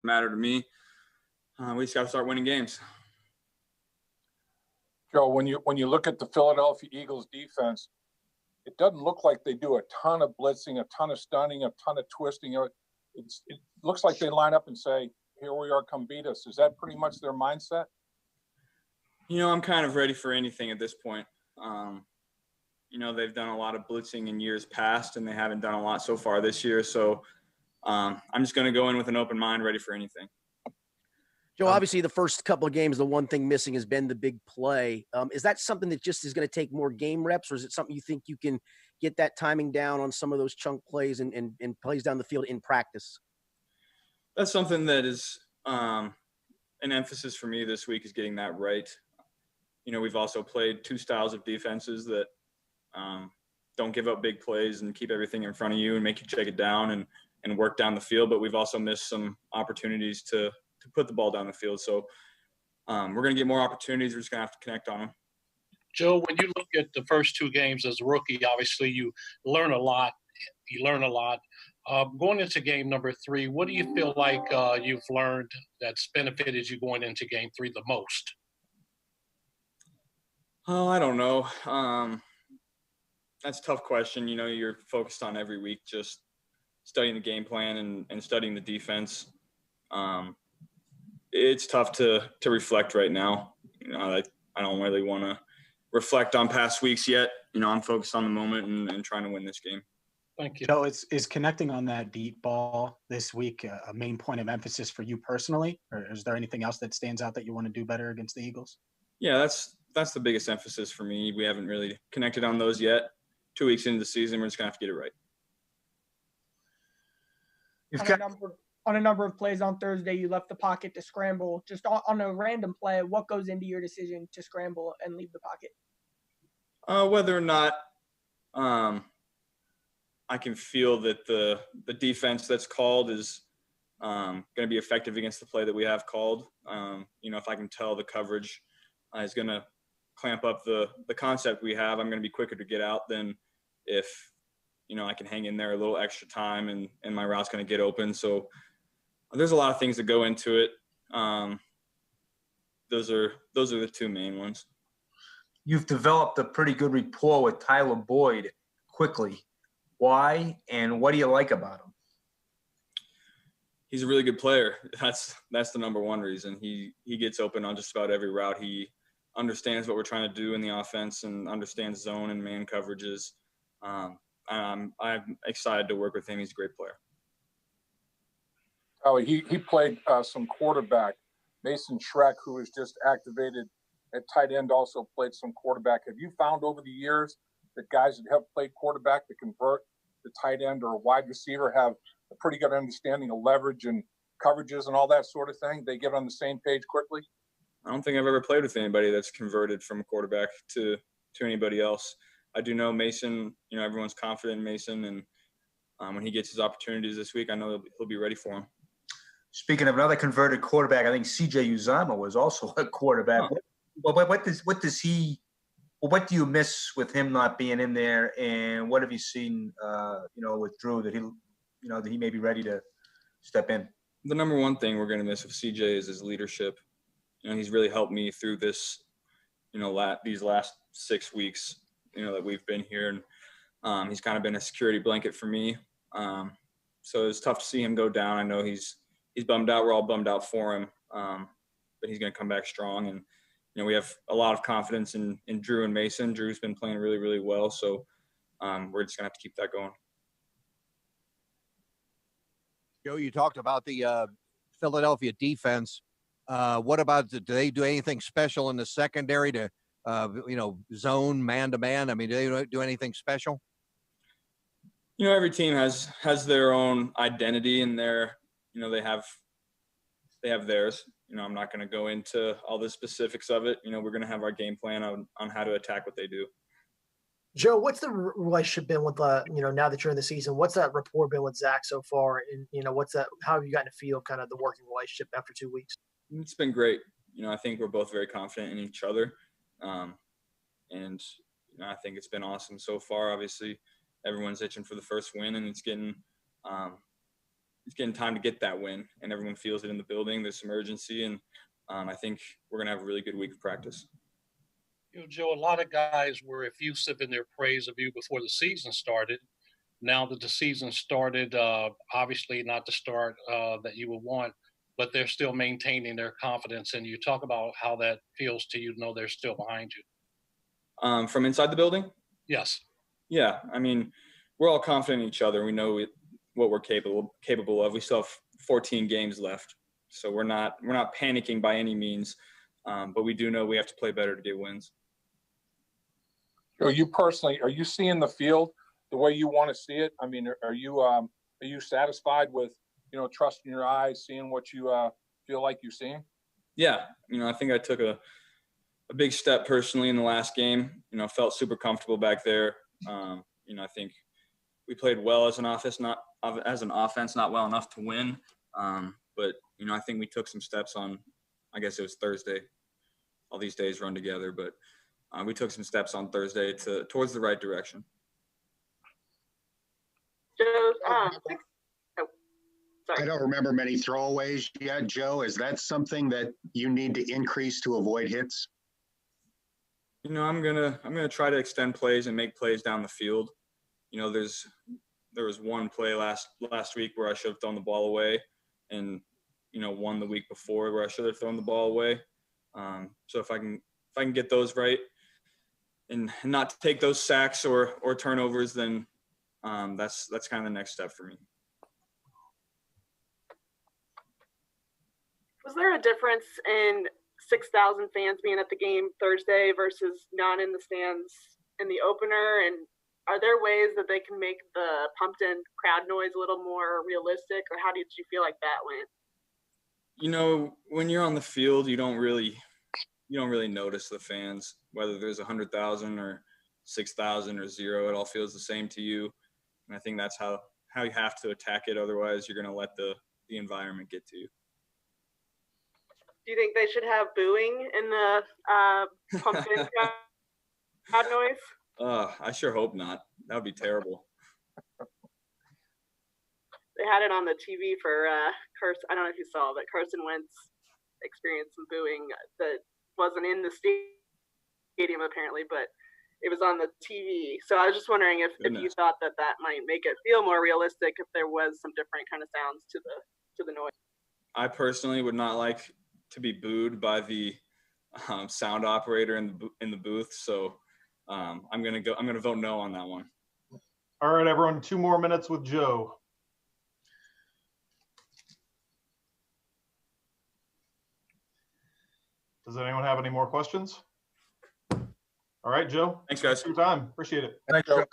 matter to me. We just got to start winning games. Joe, when you look at the Philadelphia Eagles defense, it doesn't look like they do a ton of blitzing, a ton of stunning, a ton of twisting. It looks like they line up and say, "Here we are, come beat us." Is that pretty much their mindset? I'm kind of ready for anything at this point. They've done a lot of blitzing in years past, and they haven't done a lot so far this year. So I'm just going to go in with an open mind, ready for anything. Joe, obviously the first couple of games, the one thing missing has been the big play. Is that something that just is going to take more game reps, or is it something you think you can get that timing down on some of those chunk plays and plays down the field in practice? That's something that is an emphasis for me this week, is getting that right. We've also played two styles of defenses that don't give up big plays and keep everything in front of you and make you check it down and work down the field. But we've also missed some opportunities to put the ball down the field. So we're going to get more opportunities. We're just going to have to connect on them. Joe, when you look at the first two games as a rookie, obviously you learn a lot. Going into game number 3, what do you feel like you've learned that's benefited you going into game 3 the most? Oh, I don't know. That's a tough question. You're focused on every week just studying the game plan and studying the defense. It's tough to reflect right now. I don't really want to reflect on past weeks yet. I'm focused on the moment and trying to win this game. Thank you. Joe, is connecting on that deep ball this week a main point of emphasis for you personally, or is there anything else that stands out that you want to do better against the Eagles? Yeah, that's the biggest emphasis for me. We haven't really connected on those yet. 2 weeks into the season, we're just going to have to get it right. On a number of plays on Thursday, you left the pocket to scramble. Just on a random play, what goes into your decision to scramble and leave the pocket? Whether or not I can feel that the defense that's called is going to be effective against the play that we have called. If I can tell the coverage is going to clamp up the concept we have, I'm going to be quicker to get out than if I can hang in there a little extra time and my route's going to get open. So there's a lot of things that go into it. Those are the two main ones. You've developed a pretty good rapport with Tyler Boyd quickly. Why, and what do you like about him? He's a really good player. That's the number one reason. He gets open on just about every route. He understands what we're trying to do in the offense and understands zone and man coverages. I'm excited to work with him. He's a great player. Oh, he played some quarterback. Mason Schreck, who was just activated at tight end, also played some quarterback. Have you found over the years that guys that have played quarterback that convert to tight end or a wide receiver have a pretty good understanding of leverage and coverages and all that sort of thing? They get on the same page quickly? I don't think I've ever played with anybody that's converted from a quarterback to anybody else. I do know Mason, everyone's confident in Mason, and when he gets his opportunities this week, I know he'll be ready for them. Speaking of another converted quarterback, I think C.J. Uzomah was also a quarterback. Huh. What do you miss with him not being in there, and what have you seen, with Drew that he may be ready to step in? The number one thing we're going to miss with CJ is his leadership. He's really helped me through this, these last 6 weeks, that we've been here, and he's kind of been a security blanket for me. So it's tough to see him go down. I know he's bummed out. We're all bummed out for him, but he's going to come back strong. And we have a lot of confidence in Drew and Mason. Drew's been playing really, really well, so we're just going to have to keep that going. Joe, you talked about the Philadelphia defense. What about do they do anything special in the secondary to, zone man-to-man? I mean, do they do anything special? Every team has their own identity, and they have theirs. I'm not going to go into all the specifics of it. We're going to have our game plan on how to attack what they do. Joe, what's the relationship been with, now that you're in the season, what's that rapport been with Zach so far? And, how have you gotten to feel kind of the working relationship after 2 weeks? It's been great. I think we're both very confident in each other. And I think it's been awesome so far. Obviously, everyone's itching for the first win, and it's getting getting time to get that win, and everyone feels it in the building. There's some urgency, and I think we're going to have a really good week of practice. Joe, a lot of guys were effusive in their praise of you before the season started. Now that the season started, obviously not the start that you would want, but they're still maintaining their confidence. And you talk about how that feels to you to know they're still behind you. From inside the building? Yes. Yeah. I mean, we're all confident in each other. We know what we're capable of. We still have 14 games left, so we're not panicking by any means. But we do know we have to play better to get wins. You personally, are you seeing the field the way you want to see it? I mean, are you satisfied with, trusting your eyes, seeing what you feel like you're seeing? Yeah. I think I took a big step personally in the last game. Felt super comfortable back there. I think we played well as an offense, not well enough to win. But I think we took some steps on, I guess it was Thursday. All these days run together, but we took some steps on Thursday towards the right direction. I don't remember many throwaways yet, Joe. Is that something that you need to increase to avoid hits? I'm gonna try to extend plays and make plays down the field. There was one play last week where I should have thrown the ball away, and one the week before where I should have thrown the ball away. So if I can get those right and not take those sacks or turnovers, then that's kind of the next step for me. Was there a difference in 6,000 fans being at the game Thursday versus not in the stands in the opener? And are there ways that they can make the pumped-in crowd noise a little more realistic, or how did you feel like that went? When you're on the field, you don't really notice the fans, whether there's 100,000 or 6,000 or 0. It all feels the same to you, and I think that's how you have to attack it. Otherwise, you're going to let the environment get to you. Do you think they should have booing in the pumped-in crowd noise? I sure hope not. That would be terrible. They had it on the TV for Carson. I don't know if you saw, but Carson Wentz experienced some booing that wasn't in the stadium apparently, but it was on the TV. So I was just wondering if you thought that might make it feel more realistic if there was some different kind of sounds to the noise. I personally would not like to be booed by the sound operator in the booth, so I'm gonna vote no on that one. All right, everyone, 2 more minutes with Joe. Does anyone have any more questions? All right, Joe. Thanks, guys. For your time. Appreciate it. Thanks, Joe.